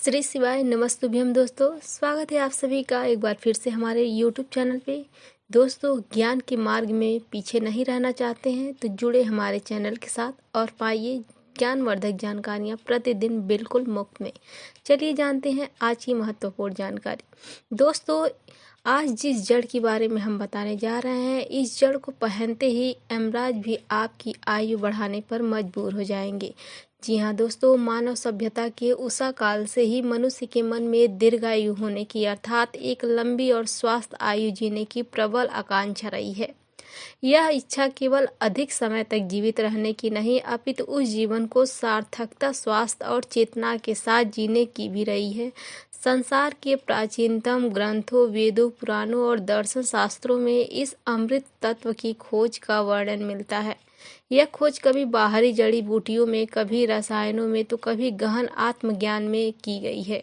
श्री शिवाय नमस्तुभ्यम दोस्तों, स्वागत है आप सभी का एक बार फिर से हमारे YouTube चैनल पे। दोस्तों, ज्ञान के मार्ग में पीछे नहीं रहना चाहते हैं तो जुड़े हमारे चैनल के साथ और पाइए ज्ञानवर्धक जानकारियाँ प्रतिदिन बिल्कुल मुफ्त में। चलिए जानते हैं आज की महत्वपूर्ण जानकारी। दोस्तों, आज जिस जड़ के बारे में हम बताने जा रहे हैं, इस जड़ को पहनते ही यमराज भी आपकी आयु बढ़ाने पर मजबूर हो जाएंगे। जी हाँ दोस्तों, मानव सभ्यता के उषा काल से ही मनुष्य के मन में दीर्घायु होने की अर्थात एक लंबी और स्वस्थ आयु जीने की प्रबल आकांक्षा रही है। यह इच्छा केवल अधिक समय तक जीवित रहने की नहीं, अपितु उस जीवन को सार्थकता, स्वास्थ्य और चेतना के साथ जीने की भी रही है। संसार के प्राचीनतम ग्रंथों, वेदों, पुराणों और दर्शन शास्त्रों में इस अमृत तत्व की खोज का वर्णन मिलता है। यह खोज कभी बाहरी जड़ी बूटियों में, कभी रसायनों में तो कभी गहन आत्मज्ञान में की गई है।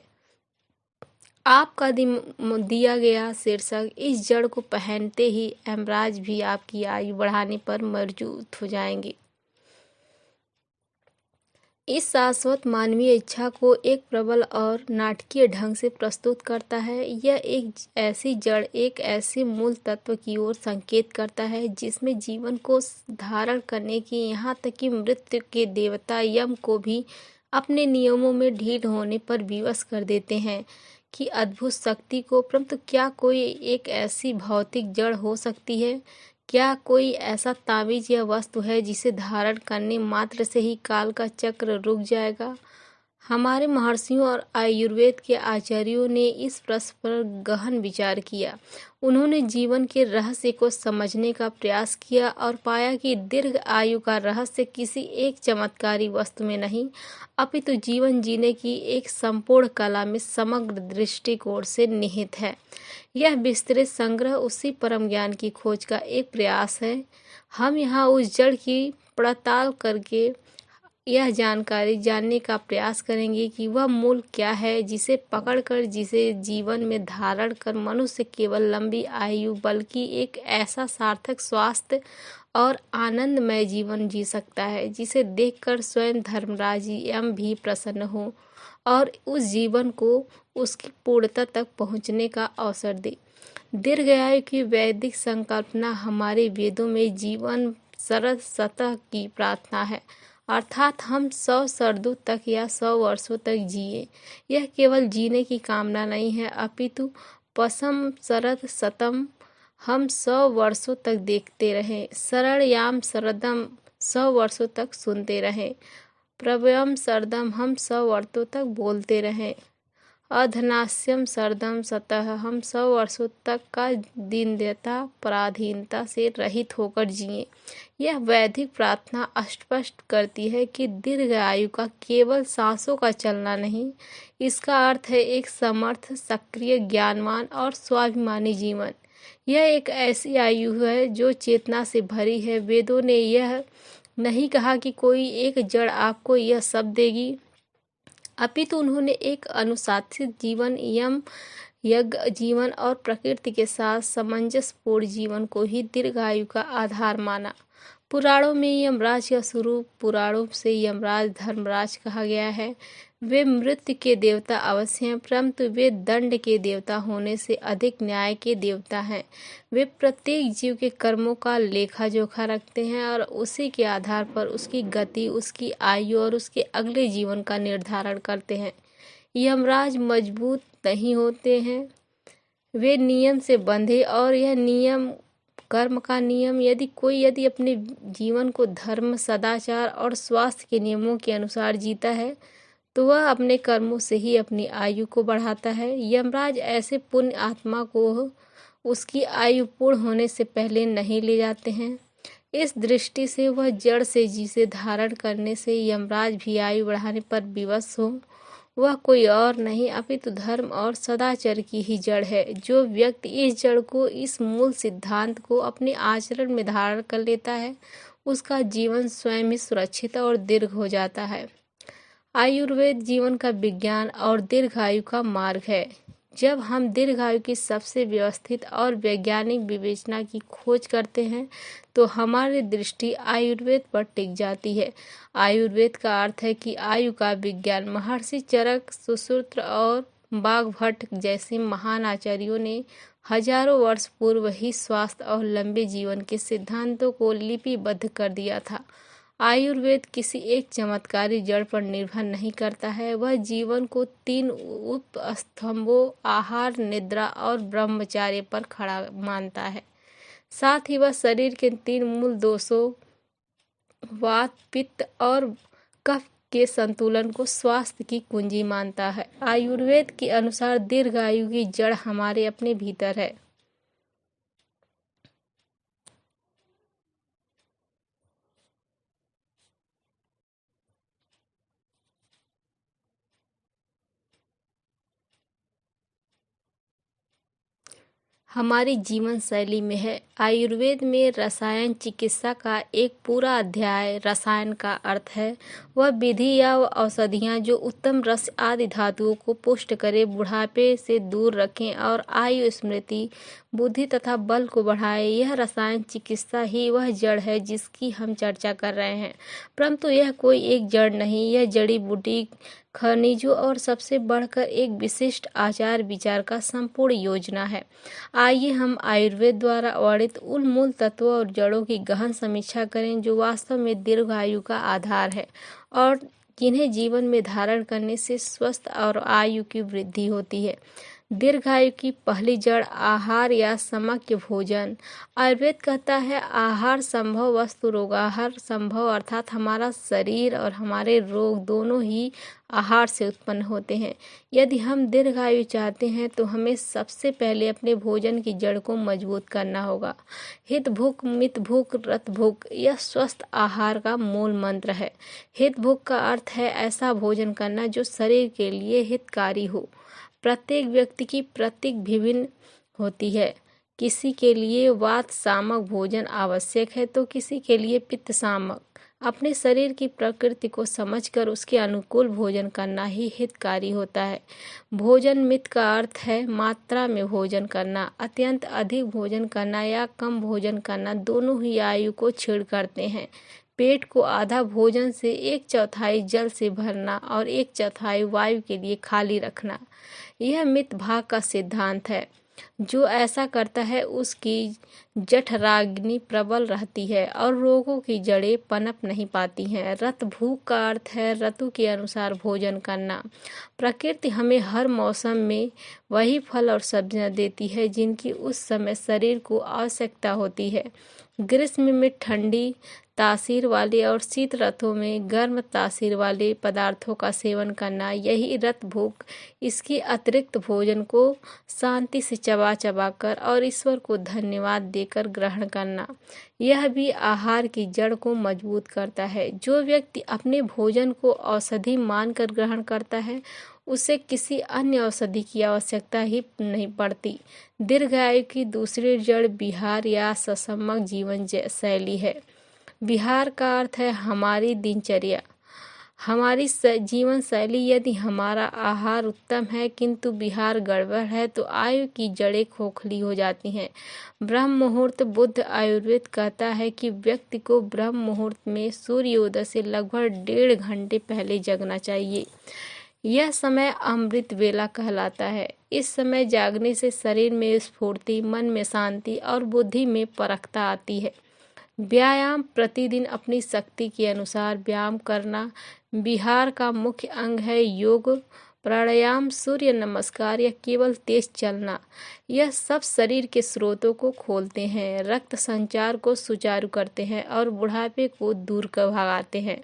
आपका दिया गया शीर्षक इस जड़ को पहनते ही यमराज भी आपकी आयु बढ़ाने पर मजबूर हो जाएंगे। इस शाश्वत मानवीय इच्छा को एक प्रबल और नाटकीय ढंग से प्रस्तुत करता है। यह एक ऐसी जड़, एक ऐसे मूल तत्व की ओर संकेत करता है जिसमें जीवन को धारण करने की, यहाँ तक कि मृत्यु के देवता यम को भी अपने नियमों में ढील होने पर विवश कर देते हैं कि अद्भुत शक्ति को। परंतु क्या कोई एक ऐसी भौतिक जड़ हो सकती है? क्या कोई ऐसा ताबीज या वस्तु है जिसे धारण करने मात्र से ही काल का चक्र रुक जाएगा? हमारे महर्षियों और आयुर्वेद के आचार्यों ने इस प्रश्न पर गहन विचार किया। उन्होंने जीवन के रहस्य को समझने का प्रयास किया और पाया कि दीर्घ आयु का रहस्य किसी एक चमत्कारी वस्तु में नहीं, अपितु जीवन जीने की एक संपूर्ण कला में समग्र दृष्टिकोण से निहित है। यह विस्तृत संग्रह उसी परम ज्ञान की खोज का एक प्रयास है। हम यहाँ उस जड़ की पड़ताल करके यह जानकारी जानने का प्रयास करेंगे कि वह मूल क्या है, जिसे पकड़कर, जिसे जीवन में धारण कर मनुष्य केवल लंबी आयु बल्कि एक ऐसा सार्थक, स्वास्थ्य और आनंदमय जीवन जी सकता है जिसे देखकर स्वयं धर्मराज यम भी प्रसन्न हो और उस जीवन को उसकी पूर्णता तक पहुँचने का अवसर दे। दीर्घायु की वैदिक संकल्पना हमारे वेदों में जीवन सरल सतह की प्रार्थना है, अर्थात हम 100 शरदों तक या 100 वर्षों तक जिए। यह केवल जीने की कामना नहीं है, अपितु पसम शरद सतम, हम 100 वर्षों तक देखते रहें। शरण्याम शरदम, 100 वर्षों तक सुनते रहें। प्रभयम शरदम, हम 100 वर्षों तक बोलते रहें। अधनास्यम शरदम सतह, हम 100 वर्षों तक का दीनता, पराधीनता से रहित होकर जिए। यह वैदिक प्रार्थना स्पष्ट करती है कि दीर्घ आयु का केवल सांसों का चलना नहीं, इसका अर्थ है एक समर्थ, सक्रिय, ज्ञानवान और स्वाभिमानी जीवन। यह एक ऐसी आयु है जो चेतना से भरी है। वेदों ने यह नहीं कहा कि कोई एक जड़ आपको यह सब देगी, अपितु उन्होंने एक अनुशासित जीवन, यम यज्ञ जीवन और प्रकृति के साथ सामंजस्यपूर्ण जीवन को ही दीर्घायु का आधार माना। पुराणों में यमराज का स्वरूप, पुराणों से यमराज धर्मराज कहा गया है। वे मृत्यु के देवता अवश्य हैं, परंतु वे दंड के देवता होने से अधिक न्याय के देवता हैं। वे प्रत्येक जीव के कर्मों का लेखा जोखा रखते हैं और उसी के आधार पर उसकी गति, उसकी आयु और उसके अगले जीवन का निर्धारण करते हैं। यमराज मजबूत नहीं होते हैं, वे नियम से बंधे, और यह नियम कर्म का नियम। यदि अपने जीवन को धर्म, सदाचार और स्वास्थ्य के नियमों के अनुसार जीता है तो वह अपने कर्मों से ही अपनी आयु को बढ़ाता है। यमराज ऐसे पुण्य आत्मा को उसकी आयु पूर्ण होने से पहले नहीं ले जाते हैं। इस दृष्टि से वह जड़ से जिसे धारण करने से यमराज भी आयु बढ़ाने पर विवश हो, वह कोई और नहीं अपितु धर्म और सदाचार की ही जड़ है। जो व्यक्ति इस जड़ को, इस मूल सिद्धांत को अपने आचरण में धारण कर लेता है, उसका जीवन स्वयं ही सुरक्षित और दीर्घ हो जाता है। आयुर्वेद जीवन का विज्ञान और दीर्घायु का मार्ग है। जब हम दीर्घायु की सबसे व्यवस्थित और वैज्ञानिक विवेचना की खोज करते हैं तो हमारी दृष्टि आयुर्वेद पर टिक जाती है। आयुर्वेद का अर्थ है कि आयु का विज्ञान। महर्षि चरक, सुश्रुत और वाग्भट जैसे महान आचार्यों ने हजारों वर्ष पूर्व ही स्वास्थ्य और लंबे जीवन के सिद्धांतों को लिपिबद्ध कर दिया था। आयुर्वेद किसी एक चमत्कारी जड़ पर निर्भर नहीं करता है, वह जीवन को 3 उपस्तंभों आहार, निद्रा और ब्रह्मचर्य पर खड़ा मानता है। साथ ही वह शरीर के 3 मूल दोषों वात, पित्त और कफ के संतुलन को स्वास्थ्य की कुंजी मानता है। आयुर्वेद के अनुसार दीर्घायु की जड़ हमारे अपने भीतर है। हमारी जीवन शैली में है। आयुर्वेद में रसायन चिकित्सा का एक पूरा अध्याय रसायन का अर्थ है वह विधि या औषधियाँ जो उत्तम रस आदि धातुओं को पुष्ट करे, बुढ़ापे से दूर रखें और आयु, स्मृति, बुद्धि तथा बल को बढ़ाए। यह रसायन चिकित्सा ही वह जड़ है जिसकी हम चर्चा कर रहे हैं, परंतु यह कोई एक जड़ नहीं, यह जड़ी बूटी, खनिजों और सबसे बढ़कर एक विशिष्ट आचार विचार का संपूर्ण योजना है। आइए हम आयुर्वेद द्वारा वर्णित उन मूल तत्वों और जड़ों की गहन समीक्षा करें जो वास्तव में दीर्घायु का आधार है और जिन्हें जीवन में धारण करने से स्वस्थ और आयु की वृद्धि होती है। दीर्घायु की पहली जड़ आहार या समक्य भोजन। आयुर्वेद कहता है आहार संभव वस्तु रोगाहार संभव, अर्थात हमारा शरीर और हमारे रोग दोनों ही आहार से उत्पन्न होते हैं। यदि हम दीर्घायु चाहते हैं तो हमें सबसे पहले अपने भोजन की जड़ को मजबूत करना होगा। हित भूख, मित भूख, रत भूख यह स्वस्थ आहार का मूल मंत्र है। हित भूख का अर्थ है ऐसा भोजन करना जो शरीर के लिए हितकारी हो। प्रत्येक व्यक्ति की प्रतीक विभिन्न होती है। किसी के लिए वात सामक भोजन आवश्यक है तो किसी के लिए पित्त सामक। अपने शरीर की प्रकृति को समझकर उसके अनुकूल भोजन करना ही हितकारी होता है। भोजन मित का अर्थ है मात्रा में भोजन करना। अत्यंत अधिक भोजन करना या कम भोजन करना दोनों ही आयु को छीड़ करते हैं। पेट को आधा भोजन से 1/4 जल से भरना और 1/4 वायु के लिए खाली रखना, यह मित भाग का सिद्धांत है। जो ऐसा करता है उसकी जठराग्नि प्रबल रहती है और रोगों की जड़ें पनप नहीं पाती हैं। रत भूख का अर्थ है ऋतु के अनुसार भोजन करना। प्रकृति हमें हर मौसम में वही फल और सब्जियां देती है जिनकी उस समय शरीर को आवश्यकता होती है। ग्रीष्म में ठंडी तासीर वाले और शीत ऋतु में गर्म तासीर वाले पदार्थों का सेवन करना, यही रत भूख। इसके अतिरिक्त भोजन को शांति से चबा चबा कर और ईश्वर को धन्यवाद देकर ग्रहण करना, यह भी आहार की जड़ को मजबूत करता है। जो व्यक्ति अपने भोजन को औषधि मानकर ग्रहण करता है उसे किसी अन्य औषधि की आवश्यकता ही नहीं पड़ती। दीर्घायु की दूसरी जड़ विहार या ससम्मक जीवन शैली है। विहार का अर्थ है हमारी दिनचर्या, हमारी जीवन शैली। यदि हमारा आहार उत्तम है किंतु विहार गड़बड़ है तो आयु की जड़ें खोखली हो जाती हैं। ब्रह्म मुहूर्त। बुद्ध आयुर्वेद कहता है कि व्यक्ति को ब्रह्म मुहूर्त में सूर्योदय से लगभग 1.5 घंटे पहले जगना चाहिए। यह समय अमृत वेला कहलाता है। इस समय जागने से शरीर में स्फूर्ति, मन में शांति और बुद्धि में परखता आती है। व्यायाम। प्रतिदिन अपनी शक्ति के अनुसार व्यायाम करना विहार का मुख्य अंग है। योग, प्राणायाम, सूर्य नमस्कार या केवल तेज चलना, यह सब शरीर के स्रोतों को खोलते हैं, रक्त संचार को सुचारू करते हैं और बुढ़ापे को दूर कर भगाते हैं।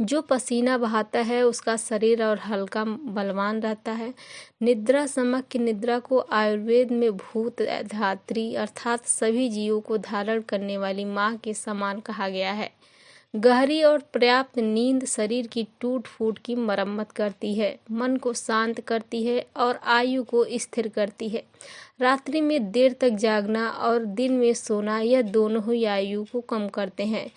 जो पसीना बहाता है उसका शरीर और हल्का बलवान रहता है। निद्रा। समक्य निद्रा को आयुर्वेद में भूत धात्री अर्थात सभी जीवों को धारण करने वाली माँ के समान कहा गया है। गहरी और पर्याप्त नींद शरीर की टूट फूट की मरम्मत करती है, मन को शांत करती है और आयु को स्थिर करती है। रात्रि में देर तक जागना और दिन में सोना, यह दोनों ही आयु को कम करते हैं।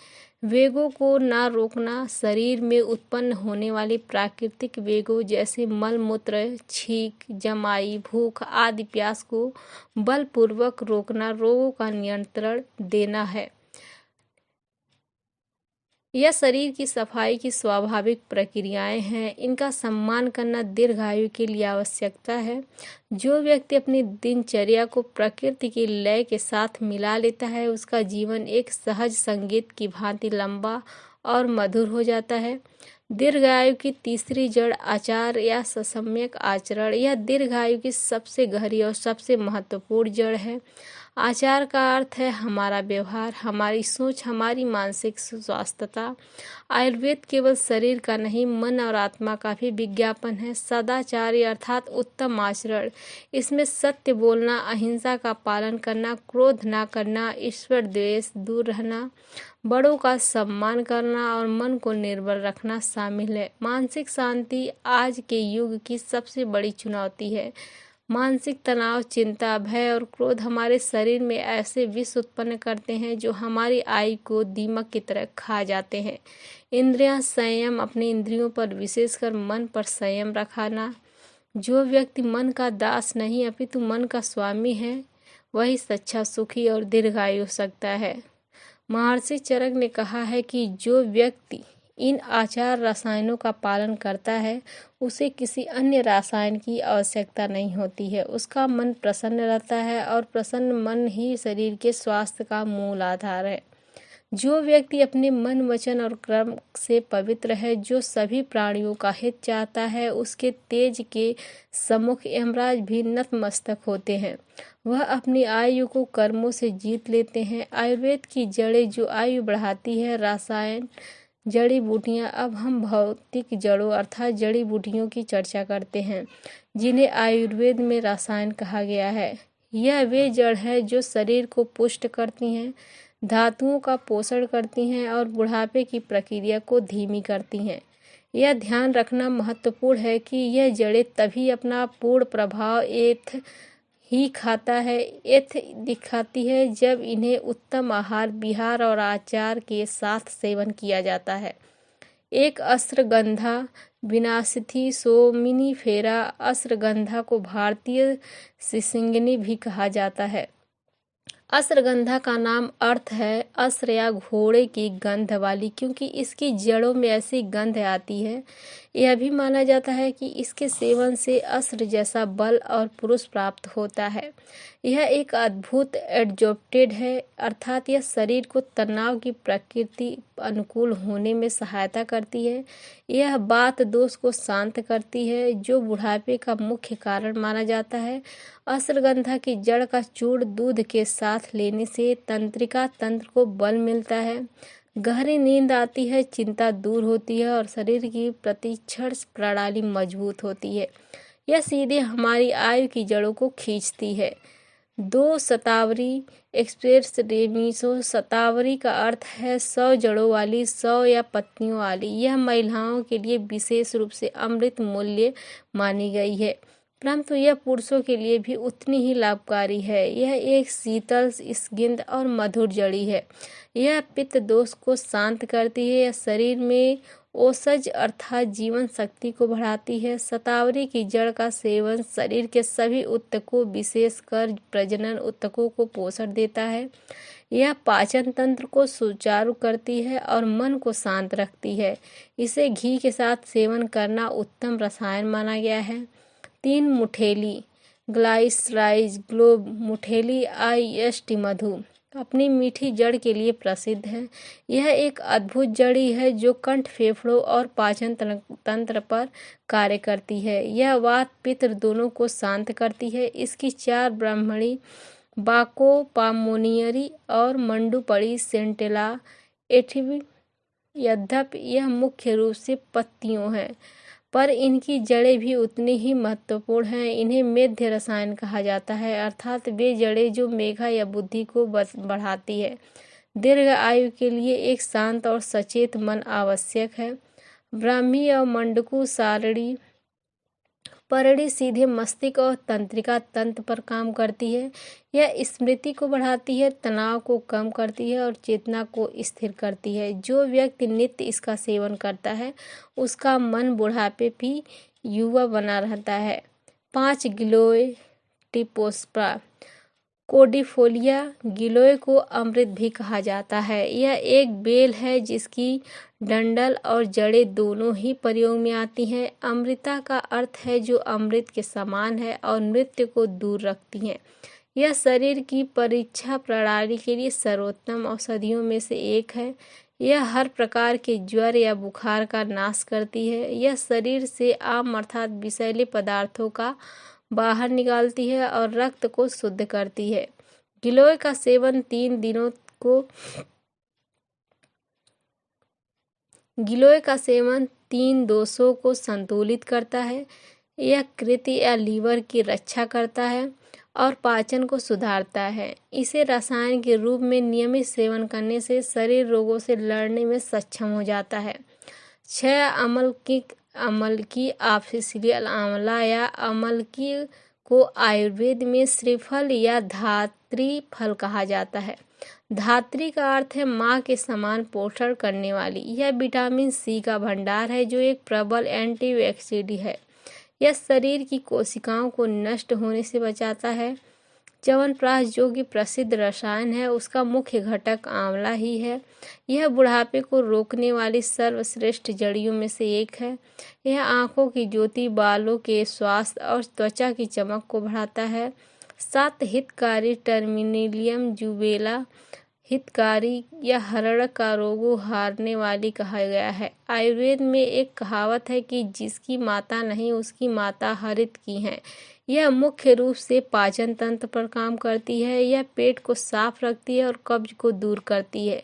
वेगों को ना रोकना शरीर में उत्पन्न होने वाले प्राकृतिक वेगों जैसे मल मूत्र, छींक, जमाई, भूख आदि प्यास को बलपूर्वक रोकना रोगों का नियंत्रण देना है। यह शरीर की सफाई की स्वाभाविक प्रक्रियाएं हैं। इनका सम्मान करना दीर्घायु के लिए आवश्यकता है। जो व्यक्ति अपनी दिनचर्या को प्रकृति की लय के साथ मिला लेता है, उसका जीवन एक सहज संगीत की भांति लंबा और मधुर हो जाता है। दीर्घायु की तीसरी जड़ आचार या सम्यक आचरण। यह दीर्घायु की सबसे गहरी और सबसे महत्वपूर्ण जड़ है। आचार का अर्थ है हमारा व्यवहार, हमारी सोच, हमारी मानसिक स्वास्थ्यता। आयुर्वेद केवल शरीर का नहीं, मन और आत्मा का भी विज्ञापन है। सदाचार अर्थात उत्तम आचरण। इसमें सत्य बोलना, अहिंसा का पालन करना, क्रोध ना करना, ईश्वर द्वेष दूर रहना, बड़ों का सम्मान करना और मन को निर्बल रखना शामिल है। मानसिक शांति आज के युग की सबसे बड़ी चुनौती है। मानसिक तनाव, चिंता, भय और क्रोध हमारे शरीर में ऐसे विष उत्पन्न करते हैं जो हमारी आयु को दीमक की तरह खा जाते हैं। इंद्रियां संयम। अपनी इंद्रियों पर, विशेषकर मन पर संयम रखना। जो व्यक्ति मन का दास नहीं अपितु मन का स्वामी है, वही सच्चा सुखी और दीर्घायु हो सकता है। महर्षि चरक ने कहा है कि जो व्यक्ति इन आचार रसायनों का पालन करता है, उसे किसी अन्य रसायन की आवश्यकता नहीं होती है। उसका मन प्रसन्न रहता है और प्रसन्न मन ही शरीर के स्वास्थ्य का मूल आधार है। जो व्यक्ति अपने मन, वचन और कर्म से पवित्र है, जो सभी प्राणियों का हित चाहता है, उसके तेज के सम्मुख यमराज भी नतमस्तक होते हैं। वह अपनी आयु को कर्मों से जीत लेते हैं। आयुर्वेद की जड़ें जो आयु बढ़ाती है, रसायन, जड़ी बूटियाँ। अब हम भौतिक जड़ों अर्थात जड़ी बूटियों की चर्चा करते हैं, जिन्हें आयुर्वेद में रसायन कहा गया है। यह वे जड़ है जो शरीर को पुष्ट करती हैं, धातुओं का पोषण करती हैं और बुढ़ापे की प्रक्रिया को धीमी करती हैं। यह ध्यान रखना महत्वपूर्ण है कि यह जड़ें तभी अपना पूर्ण प्रभाव एथ दिखाती है जब इन्हें उत्तम आहार, विहार और आचार के साथ सेवन किया जाता है। एक अश्वगंधा विनाशिथी सोमिनीफेरा। अश्वगंधा को भारतीय सिसिंगनी भी कहा जाता है। अश्वगंधा का नाम अर्थ है अश्व या घोड़े की गंध वाली, क्योंकि इसकी जड़ों में ऐसी गंध आती है। यह भी माना जाता है कि इसके सेवन से अश्व जैसा बल और पुरुष प्राप्त होता है। यह एक अद्भुत एडजॉप्टेड है, अर्थात यह शरीर को तनाव की प्रकृति अनुकूल होने में सहायता करती है। यह बात दोष को शांत करती है, जो बुढ़ापे का मुख्य कारण माना जाता है। अश्वगंधा की जड़ का चूर्ण दूध के साथ लेने से तंत्रिका तंत्र को बल मिलता है, गहरी नींद आती है, चिंता दूर होती है और शरीर की प्रतिक्षण प्रणाली मजबूत होती है। यह सीधे हमारी आयु की जड़ों को खींचती है। 2 शतावरी एक्सप्रेस रेमिसो। शतावरी का अर्थ है 100 जड़ों वाली, 100 या पत्तियों वाली। यह महिलाओं के लिए विशेष रूप से अमृत मूल्य मानी गई है, परंतु यह पुरुषों के लिए भी उतनी ही लाभकारी है। यह एक शीतल, स्निग्ध और मधुर जड़ी है। यह पित्त दोष को शांत करती है। यह शरीर में ओषज अर्थात जीवन शक्ति को बढ़ाती है। शतावरी की जड़ का सेवन शरीर के सभी ऊतकों, विशेषकर प्रजनन ऊतकों को पोषण देता है। यह पाचन तंत्र को सुचारू करती है और मन को शांत रखती है। इसे घी के साथ सेवन करना उत्तम रसायन माना गया है। 3 मुठेली ग्लाइसराइज ग्लोब। मुठेली IST मधु अपनी मीठी जड़ के लिए प्रसिद्ध है। यह एक अद्भुत जड़ी है जो कंठ, फेफड़ों और पाचन तंत्र पर कार्य करती है। यह वात, पित्त दोनों को शांत करती है। इसकी 4 ब्राह्मणी बाको पामोनियरी और मंडुपड़ी सेंटेला एथिवी। यद्यपि यह मुख्य रूप से पत्तियों हैं, पर इनकी जड़ें भी उतनी ही महत्वपूर्ण हैं। इन्हें मेध्य रसायन कहा जाता है, अर्थात वे जड़ें जो मेधा या बुद्धि को बढ़ाती है। दीर्घ आयु के लिए एक शांत और सचेत मन आवश्यक है। ब्राह्मी और मंडकू सारणी परड़ी सीधे मस्तिष्क और तंत्रिका तंत्र पर काम करती है। यह स्मृति को बढ़ाती है, तनाव को कम करती है और चेतना को स्थिर करती है। जो व्यक्ति नित्य इसका सेवन करता है उसका मन बुढ़ापे भी युवा बना रहता है। 5 गिलोय टिपोस्प्रा कोडिफोलिया गिलोय को अमृत भी कहा जाता है। यह एक बेल है जिसकी डंडल और जड़ें दोनों ही प्रयोग में आती हैं। अमृता का अर्थ है जो अमृत के समान है और मृत्यु को दूर रखती हैं। यह शरीर की परीक्षा प्रणाली के लिए सर्वोत्तम औषधियों में से एक है। यह हर प्रकार के ज्वर या बुखार का नाश करती है। यह शरीर से आम अर्थात विषैले पदार्थों का बाहर निकालती है और रक्त को शुद्ध करती है। गिलोय का सेवन 3 दिनों को गिलोय का सेवन 3 दोषों को संतुलित करता है। यह कृति या लीवर की रक्षा करता है और पाचन को सुधारता है। इसे रसायन के रूप में नियमित सेवन करने से शरीर रोगों से लड़ने में सक्षम हो जाता है। 6 अमलकी ऑफिशियल आंवला या अमलकी को आयुर्वेद में श्रीफल या धात्री फल कहा जाता है। धात्री का अर्थ है माँ के समान पोषण करने वाली। यह विटामिन सी का भंडार है जो एक प्रबल एंटीऑक्सीडेंट है। यह शरीर की कोशिकाओं को नष्ट होने से बचाता है। च्यवनप्राश जो कि प्रसिद्ध रसायन है उसका मुख्य घटक आंवला ही है। यह बुढ़ापे को रोकने वाली सर्वश्रेष्ठ जड़ियों में से एक है। यह आंखों की ज्योति, बालों के स्वास्थ्य और त्वचा की चमक को बढ़ाता है। 7 हितकारी टर्मिनेलियम जुबेला हितकारी या हरण का रोगों हारने वाली कहा गया है। आयुर्वेद में एक कहावत है कि जिसकी माता नहीं उसकी माता हरित की है। यह मुख्य रूप से पाचन तंत्र पर काम करती है। यह पेट को साफ रखती है और कब्ज को दूर करती है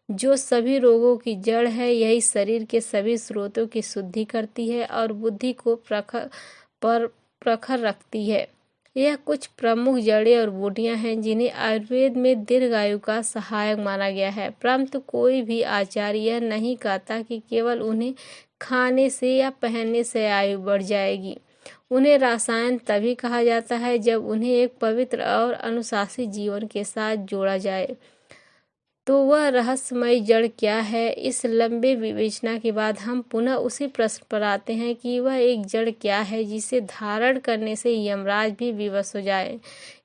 जो सभी रोगों की जड़ है। यही शरीर के सभी स्रोतों की शुद्धि करती है और बुद्धि को प्रखर रखती है। यह कुछ प्रमुख जड़ें और बूटियां हैं जिन्हें आयुर्वेद में दीर्घायु का सहायक माना गया है, परंतु कोई भी आचार्य यह नहीं कहता कि केवल उन्हें खाने से या पहनने से आयु बढ़ जाएगी। उन्हें रसायन तभी कहा जाता है जब उन्हें एक पवित्र और अनुशासित जीवन के साथ जोड़ा जाए। तो वह रहस्यमय जड़ क्या है? इस लंबे विवेचना के बाद हम पुनः उसी प्रश्न पर आते हैं कि वह एक जड़ क्या है जिसे धारण करने से यमराज भी विवश हो जाए।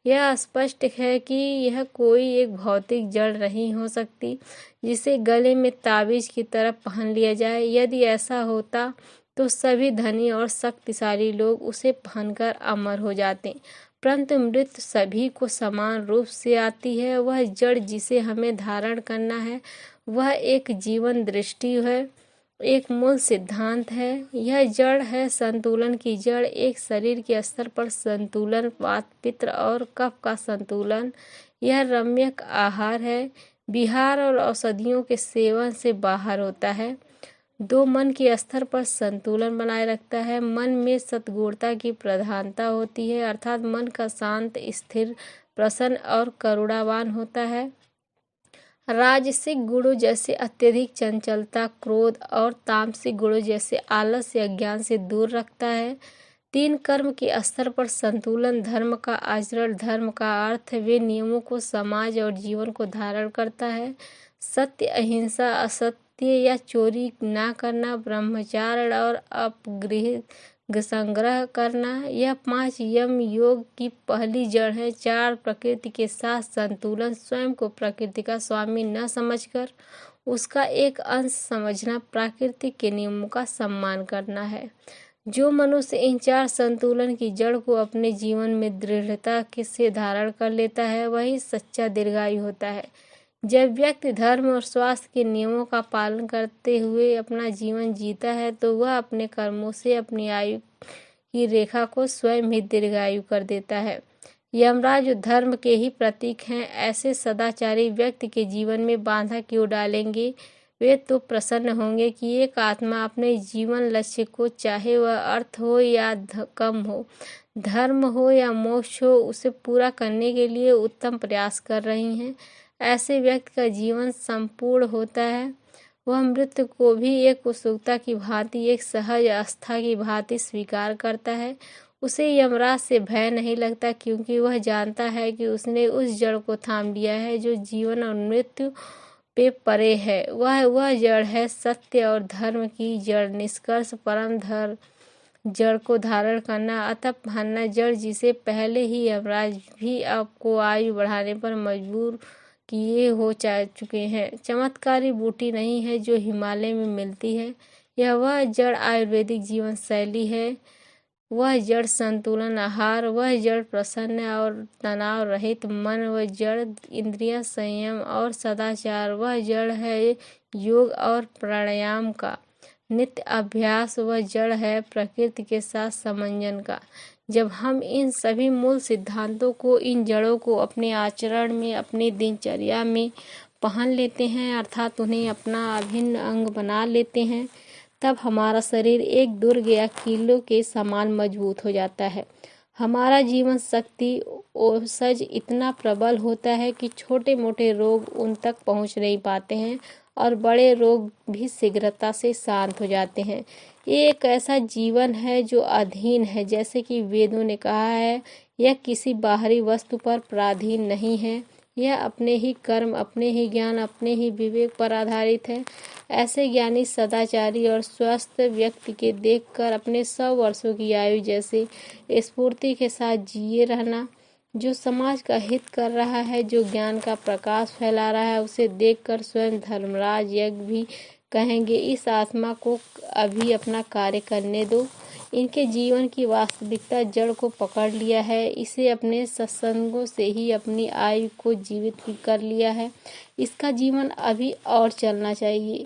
यह स्पष्ट है कि यह कोई एक भौतिक जड़ नहीं हो सकती जिसे गले में ताबीज की तरह पहन लिया जाए। यदि ऐसा होता तो सभी धनी और शक्तिशाली लोग उसे पहनकर अमर हो जाते, परंतु मृत्यु सभी को समान रूप से आती है। वह जड़ जिसे हमें धारण करना है वह एक जीवन दृष्टि है, एक मूल सिद्धांत है। यह जड़ है संतुलन की जड़, एक शरीर के स्तर पर संतुलन, वात, पित्त और कफ का संतुलन। यह रम्यक आहार है, विहार और औषधियों के सेवन से बाहर होता है। 2 मन के स्तर पर संतुलन बनाए रखता है। मन में सद्गुणता की प्रधानता होती है, अर्थात मन का शांत, स्थिर, प्रसन्न और करुणावान होता है। राजसिक गुणों जैसे अत्यधिक चंचलता, क्रोध और तामसिक गुणों जैसे आलस या ज्ञान से दूर रखता है। 3 कर्म के स्तर पर संतुलन, धर्म का आचरण, धर्म का अर्थ वे नियमों को समाज और जीवन को धारण करता है। सत्य, अहिंसा, असत्य या चोरी ना करना, ब्रह्मचार्य और अपगृह संग्रह करना, यह 5 यम योग की पहली जड़ है। 4 प्रकृति के साथ संतुलन, स्वयं को प्रकृति का स्वामी न समझकर उसका एक अंश समझना, प्राकृतिक के नियमों का सम्मान करना है। जो मनुष्य इन 4 संतुलन की जड़ को अपने जीवन में दृढ़ता से धारण कर लेता है वही सच्चा दीर्घायु होता है। जब व्यक्ति धर्म और स्वास्थ्य के नियमों का पालन करते हुए अपना जीवन जीता है तो वह अपने कर्मों से अपनी आयु की रेखा को स्वयं ही दीर्घायु कर देता है। यमराज धर्म के ही प्रतीक हैं। ऐसे सदाचारी व्यक्ति के जीवन में बाधा क्यों डालेंगे? वे तो प्रसन्न होंगे कि एक आत्मा अपने जीवन लक्ष्य को, चाहे वह अर्थ हो या कम हो, धर्म हो या मोक्ष हो, उसे पूरा करने के लिए उत्तम प्रयास कर रही हैं। ऐसे व्यक्ति का जीवन संपूर्ण होता है। वह मृत्यु को भी एक उत्सुकता की भांति, एक सहज आस्था की भांति स्वीकार करता है। उसे यमराज से भय नहीं लगता, क्योंकि वह जानता है कि उसने उस जड़ को थाम लिया है जो जीवन और मृत्यु पे परे है। वह जड़ है सत्य और धर्म की जड़, निष्कर्ष परम धर्म जड़ को धारण करना, अतः मानना जड़ जिसे पहले ही यमराज भी आपको आयु बढ़ाने पर मजबूर किए हो चुके हैं, चमत्कारी बूटी नहीं है जो हिमालय में मिलती है। यह वह जड़ आयुर्वेदिक जीवन शैली है, वह जड़ संतुलन आहार, वह जड़ प्रसन्न और तनाव रहित मन, वह जड़ इंद्रिय संयम और सदाचार, वह जड़ है योग और प्राणायाम का नित्य अभ्यास, वह जड़ है प्रकृति के साथ समंजन का। जब हम इन सभी मूल सिद्धांतों को, इन जड़ों को अपने आचरण में, अपनी दिनचर्या में पहन लेते हैं, अर्थात उन्हें अपना अभिन्न अंग बना लेते हैं, तब हमारा शरीर एक दुर्ग या किले के समान मजबूत हो जाता है। हमारा जीवन शक्ति ओषज इतना प्रबल होता है कि छोटे मोटे रोग उन तक पहुंच नहीं पाते हैं और बड़े रोग भी शीघ्रता से शांत हो जाते हैं। ये एक ऐसा जीवन है जो अधीन है, जैसे कि वेदों ने कहा है, यह किसी बाहरी वस्तु पर पराधीन नहीं है, यह अपने ही कर्म, अपने ही ज्ञान, अपने ही विवेक पर आधारित है। ऐसे ज्ञानी, सदाचारी और स्वस्थ व्यक्ति के देखकर अपने 100 वर्षों की आयु जैसे स्फूर्ति के साथ जिए रहना, जो समाज का हित कर रहा है, जो ज्ञान का प्रकाश फैला रहा है, उसे देखकर स्वयं धर्मराज यज्ञ भी कहेंगे, इस आत्मा को अभी अपना कार्य करने दो। इनके जीवन की वास्तविकता जड़ को पकड़ लिया है, इसे अपने सत्संगों से ही अपनी आयु को जीवित कर लिया है। इसका जीवन अभी और चलना चाहिए।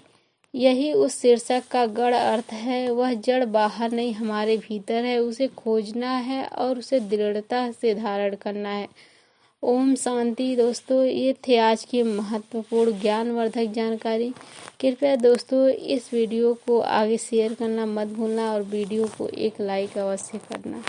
यही उस शीर्षक का गढ़ अर्थ है। वह जड़ बाहर नहीं, हमारे भीतर है, उसे खोजना है और उसे दृढ़ता से धारण करना है। ओम शांति। दोस्तों, ये थे आज की महत्वपूर्ण ज्ञानवर्धक जानकारी। कृपया दोस्तों इस वीडियो को आगे शेयर करना मत भूलना और वीडियो को एक लाइक अवश्य करना।